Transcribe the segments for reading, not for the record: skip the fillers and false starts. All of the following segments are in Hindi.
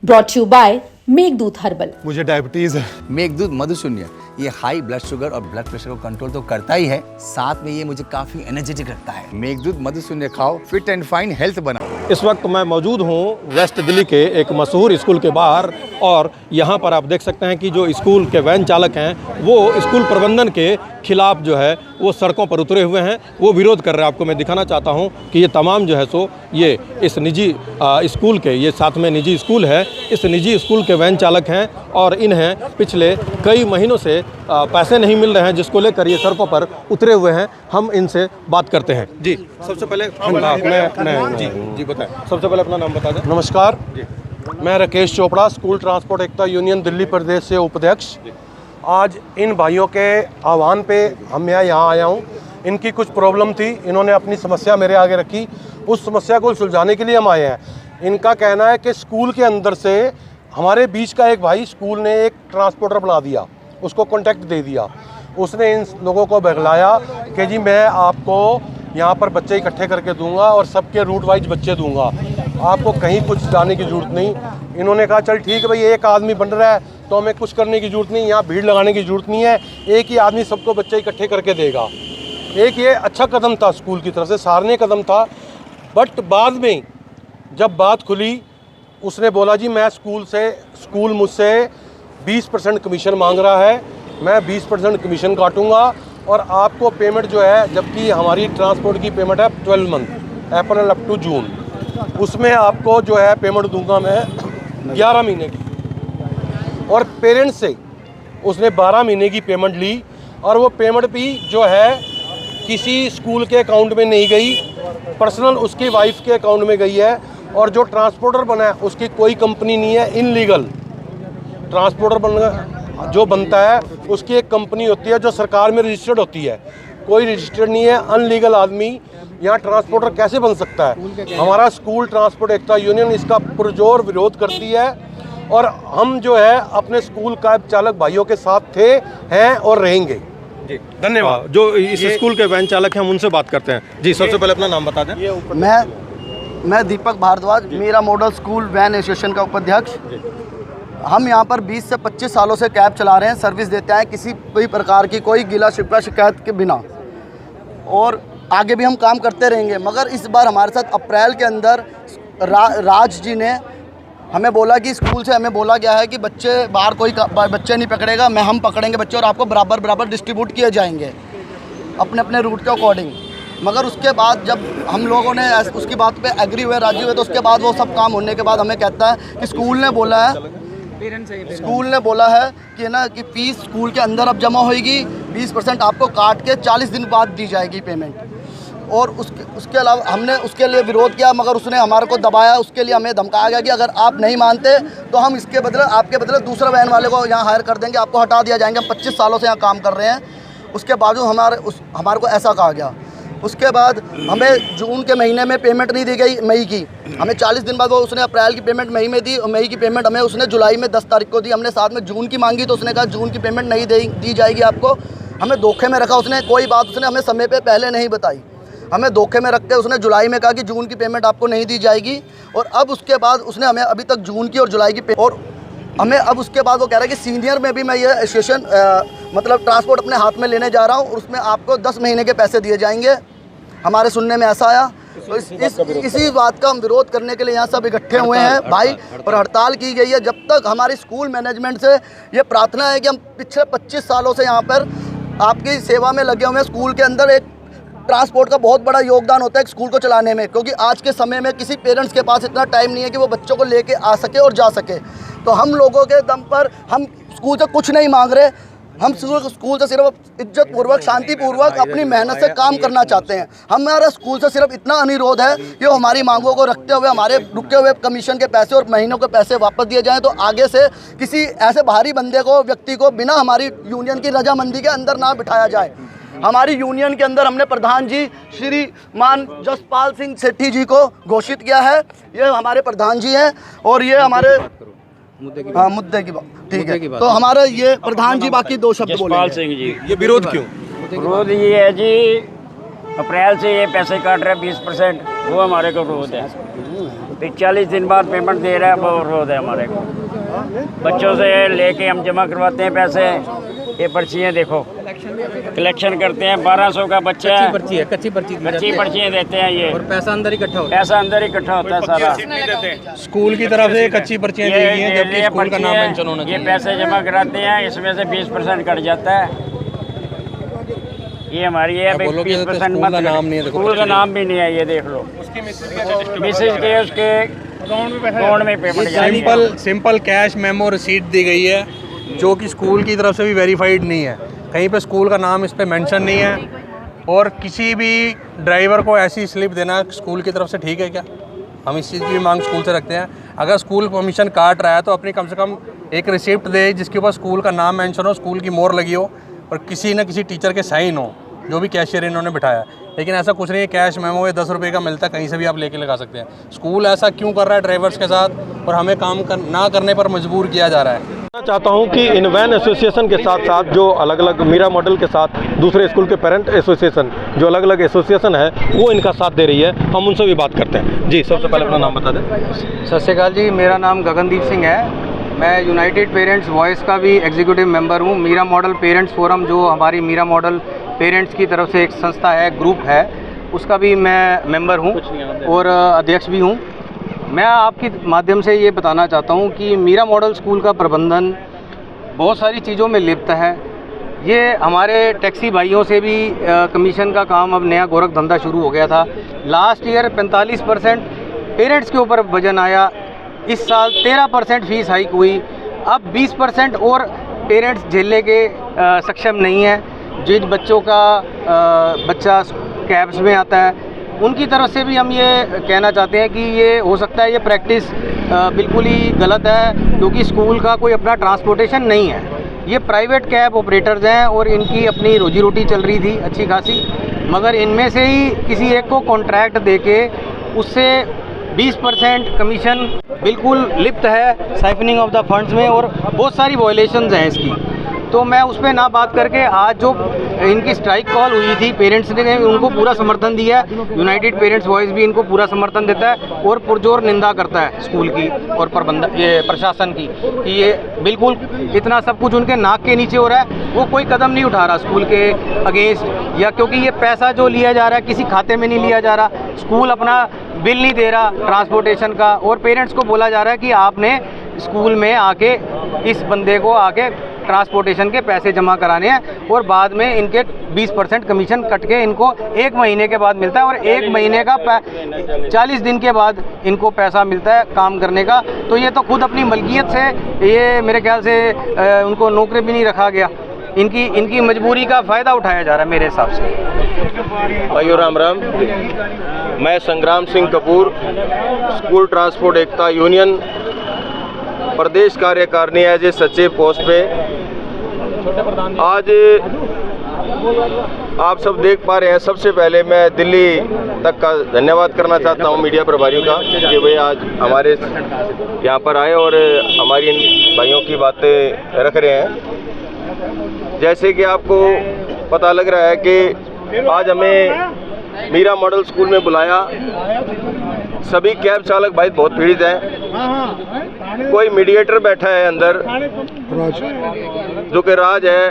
Brought you by Meghdoot herbal. मुझे डायबिटीज है। मेघदूत मधुशून्य ये हाई ब्लड शुगर और ब्लड प्रेशर को कंट्रोल तो करता ही है, साथ में ये मुझे काफी एनर्जेटिक रखता है। मेघदूत मधुशून्य खाओ, फिट एंड फाइन हेल्थ बनाओ। इस वक्त मैं मौजूद हूँ वेस्ट दिल्ली के एक मशहूर स्कूल के बाहर, और यहाँ पर आप देख सकते हैं कि जो स्कूल के वैन चालक हैं वो स्कूल प्रबंधन के खिलाफ जो है वो सड़कों पर उतरे हुए हैं, वो विरोध कर रहे हैं। आपको मैं दिखाना चाहता हूँ कि ये तमाम जो है सो ये इस निजी स्कूल के, ये साथ में निजी स्कूल है, इस निजी स्कूल के वैन चालक हैं और इन्हें पिछले कई महीनों से पैसे नहीं मिल रहे हैं, जिसको लेकर ये सड़कों पर उतरे हुए हैं। हम इनसे बात करते हैं। जी सबसे पहले जी बताएं, सबसे पहले अपना नाम बता दें। नमस्कार, मैं राकेश चोपड़ा, स्कूल ट्रांसपोर्ट एकता यूनियन दिल्ली प्रदेश से उपाध्यक्ष। आज इन भाइयों के आह्वान पे मैं यहाँ आया हूँ। इनकी कुछ प्रॉब्लम थी, इन्होंने अपनी समस्या मेरे आगे रखी, उस समस्या को सुलझाने के लिए हम आए हैं। इनका कहना है कि स्कूल के अंदर से हमारे बीच का एक भाई स्कूल ने एक ट्रांसपोर्टर बना दिया, उसको कॉन्टैक्ट दे दिया। उसने इन लोगों को बहलाया कि जी मैं आपको यहाँ पर बच्चे इकट्ठे करके दूंगा और सबके रूट वाइज बच्चे दूंगा, आपको कहीं कुछ जाने की ज़रूरत नहीं। इन्होंने कहा चल ठीक है भाई, एक आदमी बन रहा है तो हमें कुछ करने की ज़रूरत नहीं, यहाँ भीड़ लगाने की ज़रूरत नहीं है, एक ही आदमी सबको बच्चे इकट्ठे करके देगा। एक ये अच्छा कदम था स्कूल की तरफ से, सराहनीय कदम था। बट बाद में जब बात खुली, उसने बोला जी मैं स्कूल मुझसे 20% कमीशन मांग रहा है, मैं 20% कमीशन काटूंगा और आपको पेमेंट जो है, जबकि हमारी ट्रांसपोर्ट की पेमेंट है 12 month, April up to June, उसमें आपको जो है पेमेंट दूंगा मैं 11 महीने की। और पेरेंट्स से उसने 12 महीने की पेमेंट ली और वो पेमेंट भी जो है किसी स्कूल के अकाउंट में नहीं गई, पर्सनल उसकी वाइफ के अकाउंट में गई है। और जो ट्रांसपोर्टर बना है उसकी कोई कंपनी नहीं है, इनलीगल ट्रांसपोर्टर जो बनता है उसकी एक कंपनी होती है जो सरकार में रजिस्टर्ड होती है, कोई रजिस्टर्ड नहीं है। अनलीगल आदमी यहाँ ट्रांसपोर्टर कैसे बन सकता है? हमारा स्कूल ट्रांसपोर्ट एकता यूनियन इसका पुरजोर विरोध करती है और हम जो है अपने स्कूल कैब चालक भाइयों के साथ थे, हैं और रहेंगे। जी धन्यवाद। जो इस स्कूल के वैन चालक हैं हम उनसे बात करते हैं। जी सबसे पहले अपना नाम बता दें। मैं दीपक भारद्वाज, मेरा मॉडल स्कूल वैन एसोसिएशन का उपाध्यक्ष। हम यहाँ पर 20 से 25 सालों से कैब चला रहे हैं, सर्विस देते हैं किसी भी प्रकार की कोई गिला शिकवा शिकायत के बिना, और आगे भी हम काम करते रहेंगे। मगर इस बार हमारे साथ अप्रैल के अंदर राज जी ने हमें बोला कि स्कूल से हमें बोला गया है कि बच्चे बाहर कोई बच्चे नहीं पकड़ेगा, हम पकड़ेंगे बच्चे और आपको बराबर डिस्ट्रीब्यूट किए जाएंगे अपने अपने रूट के अकॉर्डिंग। मगर उसके बाद जब हम लोगों ने उसकी बात पे एग्री हुए, राजी हुए, तो उसके बाद वो सब काम होने के बाद हमें कहता है कि स्कूल ने बोला है कि ना कि फीस स्कूल के अंदर अब जमा होएगी, 20% आपको काट के 40 दिन बाद दी जाएगी पेमेंट। और उसके अलावा हमने उसके लिए विरोध किया, मगर उसने हमारे को दबाया। उसके लिए हमें धमकाया गया कि अगर आप नहीं मानते तो हम इसके बदले आपके बदले दूसरे वैन वाले को यहाँ हायर कर देंगे, आपको हटा दिया जाएंगे। हम 25 सालों से यहाँ काम कर रहे हैं, उसके बावजूद हमारे को ऐसा कहा गया। उसके बाद हमें जून के महीने में पेमेंट नहीं दी गई, मई की। हमें 40 दिन बाद वो उसने अप्रैल की पेमेंट मई में दी, और मई की पेमेंट हमें उसने जुलाई में 10 तारीख को दी। हमने साथ में जून की मांगी तो उसने कहा जून की पेमेंट नहीं दी जाएगी आपको। हमें धोखे में रखा उसने, कोई बात उसने हमें समय पे पहले नहीं बताई, हमें धोखे में रख के उसने जुलाई में कहा कि जून की पेमेंट आपको नहीं दी जाएगी। और अब उसके बाद उसने हमें अभी तक जून की और जुलाई की और हमें अब उसके बाद वो कह रहा है कि सीनियर में भी मैं ये एसोसिएशन मतलब ट्रांसपोर्ट अपने हाथ में लेने जा रहा हूँ और उसमें आपको 10 महीने के पैसे दिए जाएंगे। हमारे सुनने में ऐसा आया, तो इसी बात का हम विरोध करने के लिए यहाँ सब इकट्ठे हुए हैं भाई, और हड़ताल की गई है। जब तक हमारी स्कूल मैनेजमेंट से ये प्रार्थना है कि हम पिछले 25 सालों से यहाँ पर आपकी सेवा में लगे हुए हैं। स्कूल के अंदर एक ट्रांसपोर्ट का बहुत बड़ा योगदान होता है स्कूल को चलाने में, क्योंकि आज के समय में किसी पेरेंट्स के पास इतना टाइम नहीं है कि वो बच्चों को लेके आ सके और जा सके। तो हम लोगों के दम पर हम स्कूल से कुछ नहीं मांग रहे, हम स्कूल से सिर्फ इज्जतपूर्वक, शांतिपूर्वक अपनी मेहनत से काम करना चाहते हैं। हमारा स्कूल से सिर्फ इतना अनुरोध है कि वो हमारी मांगों को रखते हुए हमारे रुके हुए कमीशन के पैसे और महीनों के पैसे वापस दिए जाएं, तो आगे से किसी ऐसे बाहरी बंदे को, व्यक्ति को बिना हमारी यूनियन की रजामंदी के अंदर ना बिठाया जाए। हमारी यूनियन के अंदर हमने प्रधान जी श्रीमान जसपाल सिंह सेठी जी को घोषित किया है, ये हमारे प्रधान जी हैं। और ये हमारे मुद्दे की बात ठीक है, तो हमारे ये प्रधान जी बाकी 2 शब्द बोलेंगे। जसपाल सिंह जी। ये विरोध क्यों? विरोध ये है जी, अप्रैल से ये पैसे काट रहे हैं 20%, वो हमारे को विरोध है। फिर 40 दिन बाद पेमेंट दे रहा है, वो रोज है हमारे को। बच्चों से लेके हम जमा करवाते हैं पैसे, ये पर्चियाँ देखो, कलेक्शन करते हैं। 1200 का बच्चा है, कच्ची पर्चियाँ देते हैं ये, और पैसा अंदर इकट्ठा होता है सारा। स्कूल की तरफ से कच्ची पर्चियाँ दी गई हैं, जबकि स्कूल का नाम मेंशन होना ये चाहिए। पैसे जमा कराते हैं, इसमें से 20% कट जाता है। ये हमारी है, 20% मत, स्कूल का नाम भी नहीं है, ये देख लो। मिसेज के उसके अकाउंट में payment simple cash memo receipt दी गई है, जो कि स्कूल की तरफ से भी वेरीफाइड नहीं है। कहीं पे स्कूल का नाम इस पे मेंशन नहीं है। और किसी भी ड्राइवर को ऐसी स्लिप देना स्कूल की तरफ से ठीक है क्या? हम इस चीज़ की मांग स्कूल से रखते हैं। अगर स्कूल परमिशन काट रहा है तो अपनी कम से कम एक रिसिप्ट दे जिसके ऊपर स्कूल का नाम मेंशन हो, स्कूल की मोहर लगी हो और किसी न किसी टीचर के साइन हो, जो भी कैशियर इन्होंने बिठाया। लेकिन ऐसा कुछ नहीं है, कैश मेमो ये 10 रुपये का मिलता है, कहीं से भी आप लेके लगा सकते हैं। स्कूल ऐसा क्यों कर रहा है ड्राइवर्स के साथ, और हमें काम ना करने पर मजबूर किया जा रहा है। मैं चाहता हूं कि इन वैन एसोसिएशन के साथ साथ जो अलग अलग मीरा मॉडल के साथ दूसरे स्कूल के पेरेंट एसोसिएशन, जो अलग अलग एसोसिएशन है, वो इनका साथ दे रही है। हम उनसे भी बात करते हैं। जी, सबसे पहले अपना नाम बता दें। सत श्री अकाल जी, मेरा नाम गगनदीप सिंह है। मैं यूनाइटेड पेरेंट्स वॉइस का भी एग्जीक्यूटिव मेंबर हूँ। मीरा मॉडल पेरेंट्स फोरम, जो हमारी मीरा मॉडल पेरेंट्स की तरफ से एक संस्था है, ग्रुप है, उसका भी मैं मेंबर हूँ और अध्यक्ष भी हूँ। मैं आपके माध्यम से ये बताना चाहता हूँ कि मीरा मॉडल स्कूल का प्रबंधन बहुत सारी चीज़ों में लिप्त है। ये हमारे टैक्सी भाइयों से भी कमीशन का काम, अब नया गोरख धंधा शुरू हो गया था। लास्ट ईयर 45% पेरेंट्स के ऊपर वजन आया, इस साल 13% फीस हाइक हुई। अब 20% और पेरेंट्स झेलने के सक्षम नहीं है। जिन बच्चों का बच्चा कैब्स में आता है, उनकी तरफ से भी हम ये कहना चाहते हैं कि ये हो सकता है ये प्रैक्टिस बिल्कुल ही गलत है, क्योंकि स्कूल का कोई अपना ट्रांसपोर्टेशन नहीं है। ये प्राइवेट कैब ऑपरेटर्स हैं और इनकी अपनी रोजी रोटी चल रही थी अच्छी खासी, मगर इनमें से ही किसी एक को कॉन्ट्रैक्ट देके उससे 20% कमीशन बिल्कुल लिप्त है साइफनिंग ऑफ द फंड्स में, और बहुत सारी वायलेशंस हैं इसकी। तो मैं उस पर ना बात करके, आज जो इनकी स्ट्राइक कॉल हुई थी पेरेंट्स ने उनको पूरा समर्थन दिया है। यूनाइटेड पेरेंट्स वॉइस भी इनको पूरा समर्थन देता है और पुरजोर निंदा करता है स्कूल की और प्रबंधन, ये प्रशासन की, कि ये बिल्कुल इतना सब कुछ उनके नाक के नीचे हो रहा है। वो कोई कदम नहीं उठा रहा स्कूल के अगेंस्ट, या क्योंकि ये पैसा जो लिया जा रहा है किसी खाते में नहीं लिया जा रहा। स्कूल अपना बिल नहीं दे रहा ट्रांसपोर्टेशन का, और पेरेंट्स को बोला जा रहा है कि आपने स्कूल में आके इस बंदे को आके ट्रांसपोर्टेशन के पैसे जमा कराने हैं, और बाद में इनके 20% कमीशन कट के इनको 1 महीने के बाद मिलता है, और 1 महीने का 40 दिन के बाद इनको पैसा मिलता है काम करने का। तो ये तो खुद अपनी मलकियत से, ये मेरे ख्याल से उनको नौकरी भी नहीं रखा गया। इनकी मजबूरी का फ़ायदा उठाया जा रहा है मेरे हिसाब से। भाइयों राम राम, मैं संग्राम सिंह कपूर, स्कूल ट्रांसपोर्ट एकता यूनियन प्रदेश कार्यकारिणी एज ए सचिव पोस्ट पे। आज आप सब देख पा रहे हैं। सबसे पहले मैं दिल्ली तक का धन्यवाद करना चाहता हूं मीडिया प्रभारियों का, कि वे आज हमारे यहां पर आए और हमारी इन भाइयों की बातें रख रहे हैं। जैसे कि आपको पता लग रहा है कि आज हमें मीरा मॉडल स्कूल में बुलाया। सभी कैब चालक भाई बहुत पीड़ित हैं। कोई मीडिएटर बैठा है अंदर, जो कि राज है,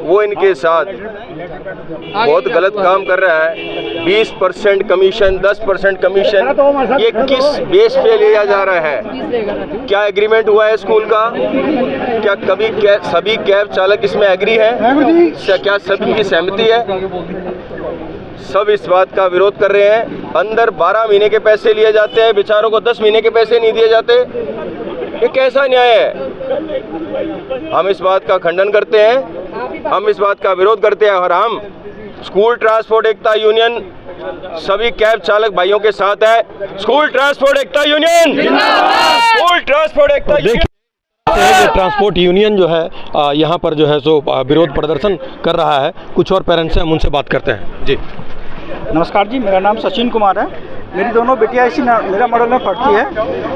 वो इनके साथ बहुत गलत काम कर रहा है। 20% कमीशन, 10% कमीशन, ये किस बेस पे लिया जा रहा है? क्या एग्रीमेंट हुआ है स्कूल का? क्या कभी सभी कैब चालक इसमें एग्री है? क्या सभी की सहमति है? सब इस बात का विरोध कर रहे हैं। अंदर 12 महीने के पैसे लिए जाते हैं, बेचारों को 10 महीने के पैसे नहीं दिए जाते। ये कैसा न्याय है? हम इस बात का खंडन करते हैं, हम इस बात का विरोध करते हैं, और हम स्कूल ट्रांसपोर्ट एकता यूनियन सभी कैब चालक भाइयों के साथ है। स्कूल ट्रांसपोर्ट एकता यूनियन, स्कूल ट्रांसपोर्ट एकता यूनियन। ट्रांसपोर्ट यूनियन जो है यहाँ पर जो है सो विरोध प्रदर्शन कर रहा है। कुछ और पेरेंट्स हैं, हम उनसे बात करते हैं। जी नमस्कार जी, मेरा नाम सचिन कुमार है। मेरी दोनों बेटियाँ इसी मेरा मॉडल में पढ़ती है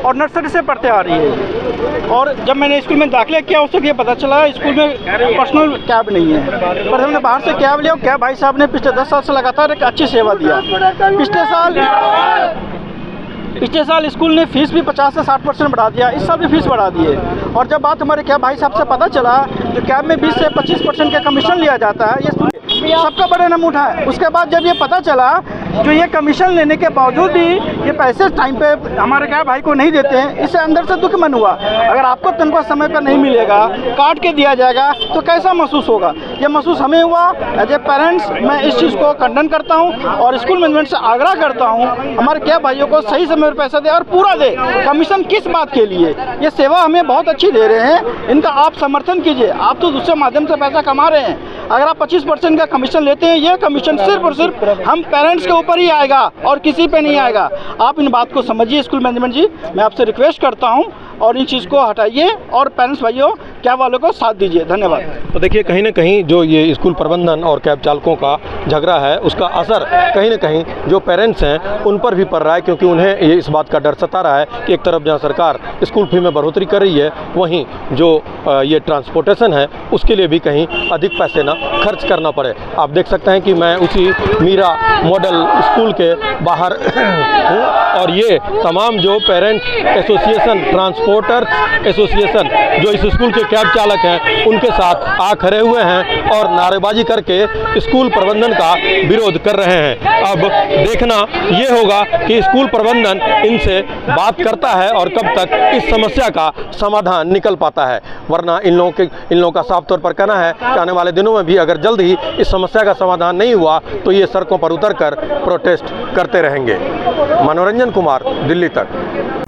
और नर्सरी से पढ़ते आ रही है। और जब मैंने स्कूल में दाखिला किया, उससे ये पता चला स्कूल में पर्सनल कैब नहीं है, पर हमने बाहर से कैब लिया। कैब भाई साहब ने पिछले 10 साल से लगातार एक अच्छी सेवा दिया। पिछले साल पिछले साल स्कूल ने फीस भी 50 से 60% बढ़ा दिया, इस साल भी फीस बढ़ा दी है। और जब बात हमारे कैब भाई साहब से पता चला जो कैब में 20 से 25% का कमीशन लिया जाता है, ये सबका बड़ा नाम उठा है। उसके बाद जब ये पता चला जो ये कमीशन लेने के बावजूद भी ये पैसे टाइम पे हमारे कैब भाई को नहीं देते हैं, इससे अंदर से दुख मन हुआ। अगर आपको तनख्वाह समय पर नहीं मिलेगा, काट के दिया जाएगा, तो कैसा महसूस होगा? ये महसूस हमें हुआ। एज ए पेरेंट्स मैं इस चीज़ को खंडन करता हूँ और स्कूल मैनेजमेंट से आग्रह करता हूँ हमारे कैब भाइयों को सही समय पर पैसा दे और पूरा दे। कमीशन किस बात के लिए? ये सेवा हमें बहुत अच्छी दे रहे हैं, इनका आप समर्थन कीजिए। आप तो दूसरे माध्यम से पैसा कमा रहे हैं। अगर आप 25% का कमीशन लेते हैं, ये कमीशन सिर्फ और सिर्फ हम पेरेंट्स के ऊपर ही आएगा और किसी पे नहीं आएगा। आप इन बात को समझिए स्कूल मैनेजमेंट जी, मैं आपसे रिक्वेस्ट करता हूं और इन चीज़ को हटाइए और पेरेंट्स भाइयों कैब वालों को साथ दीजिए। धन्यवाद। तो देखिए कहीं ना कहीं जो ये स्कूल प्रबंधन और कैब चालकों का झगड़ा है, उसका असर कहीं ना कहीं जो पेरेंट्स हैं उन पर भी पड़ रहा है, क्योंकि उन्हें ये इस बात का डर सता रहा है कि एक तरफ जहाँ सरकार स्कूल फी में बढ़ोतरी कर रही है, वहीं जो ये ट्रांसपोर्टेशन है उसके लिए भी कहीं अधिक पैसे ना खर्च करना पड़े। आप देख सकते हैं कि मैं उसी मीरा मॉडल स्कूल के बाहर हूँ और ये तमाम जो पेरेंट्स एसोसिएशन, ट्रांसपोर्टर्स एसोसिएशन जो इस स्कूल के कैब चालक हैं उनके साथ आ खड़े हुए हैं और नारेबाजी करके स्कूल प्रबंधन का विरोध कर रहे हैं। अब देखना ये होगा कि स्कूल प्रबंधन इनसे बात करता है और कब तक इस समस्या का समाधान निकल पाता है, वरना इन लोगों का साफ तौर पर कहना है कि आने वाले दिनों में भी अगर जल्द ही इस समस्या का समाधान नहीं हुआ तो ये सड़कों पर उतरकर प्रोटेस्ट करते रहेंगे। मनोरंजन कुमार, दिल्ली तक।